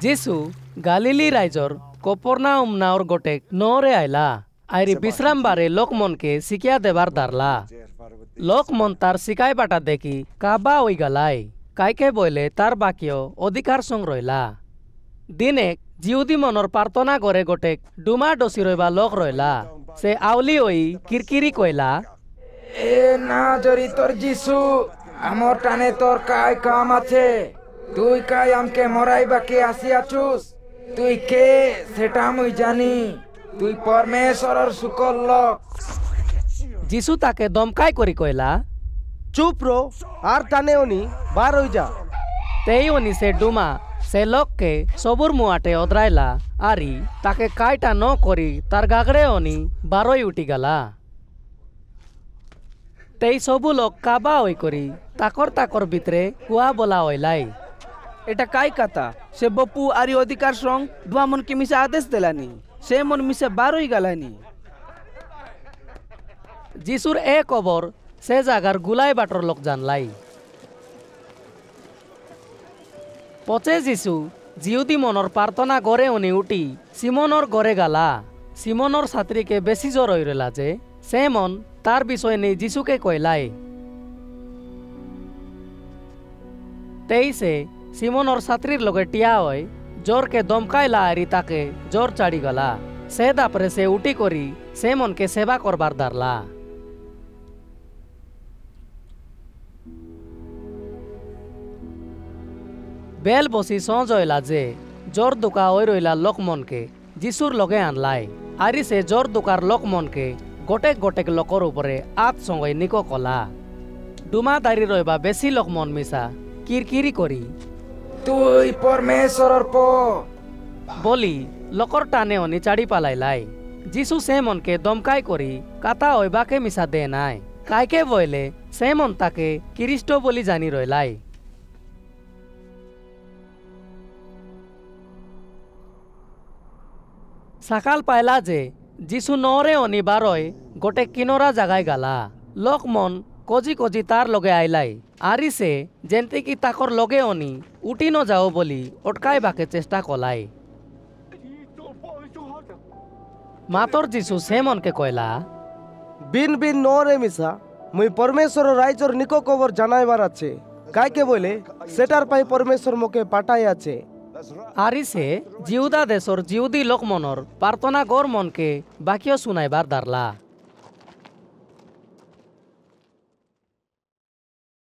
যিশু গালিলি রাইজর কপরনাউম নাওর গোটেক নরে আইলা আইরি বিশ্রাম বারে লোকমনকে শিকিয়া দেবার দারলা। লোকমন তার শিকাই বাটা দেখি কাবা ওই গালাই কাইকে বইলে তার বাকিও অধিকার সং রইলা। দিনে জিউদি মনর প্রার্থনা করে গোটেক ডুমা ডসি রইবা লোক রইলা। সে আউলি ওই কিরকিরি কইলা, এ না জরি তোর যিশু আমর টানে তোর কাই কাম আছে। তুই কাই আমকে মরাইবা কে আসিয়াছুস? তুই কে সেটা মুই জানি। তুই পরমেশ্বরর শুকর লোক। যিশু তাকে দমকাই করি কইলা, চুপ রো আর টানে অনি বার হই যা। তেই অনি সে ডুমা সে লোককে সবুর মুয়াটে অদরাইলা আরি তাকে কাইটা ন করি তার গাগড়ে অনি বারোই উঠি গেলা। তেই সবু লোক কাবা ওই করি তাকর তাকর ভিতরে কুয়া বলা হইলাই। এটা কাই কথা? সে বপু আরি অধিকার সং দুয়া মন কে মিশে আদেশ দেলানি, সে মন মিশে বারোই গালানি। যিশুর এ কবর সে জাগার গুলাই বাটর লোক জানলাই। পচে যিশু জিউদি মনর প্রার্থনা গড়ে উনি উঠি সিমনর গড়ে গালা। সিমনর ছাত্রীকে বেশি জ্বর হয়ে রইলা যে সে মন তার বিষয় নেই যিশুকে কইলাই। তেইশে সিমনর ছাত্রীর লগে টিয়া হয় জ্বরকে দমকাইলা আরি তাকে জ্বর চাড়ি গলা। সে তাপরে সে উঠি করি সে মনকে সেবা করবার দারলা। বেল বসি সঁজ হইলা যে জ্বর দুকা ওই রইলা লোকমনকে যিশুর লগে আনলাই। আরি সে জ্বর দুকার লোকমনকে গোটেক গোটেক লোকর উপরে আত সঙ্গে নিকো কলা। ডুমা দাঁড়ি রইবা বেশি লোকমন মিশা কিরকিরি করি তুই পরমেশ্বরর প বলি লোকর টানে অনি চাড়ি পালাইলাই। যিশু সে মনকে দমকাই করি কাতা ওইবাকে মিশা দে নাই। কাইকে বইলে সে মন তাকে খ্রিস্ট বলি জানি রইলাই। সকাল পাইলা যে যিশু নরে অনি বারোয় গোটে কিনরা জাগায় গালা। লোক মন কজি কজি তার লগে আইলাই আরি সে যেনতে কি তাকর লগে অনি উঠি ন যাও বলি অটকাই বাকে চেষ্টা কলাই। মাতর যিশু সে মনকে কইলা, বিন বিন নরে মিশা মুই পরমেশ্বর রাইজর নিকো কবর জানাইবার আছে। কাইকে বলে সেটার পাই পরমেশ্বর মোকে পাঠাই আছে। আরি সে জিউদা দেশর জিউদি লোক মনর প্রার্থনা গর মনকে বাকিও শুনাইবার দারলা।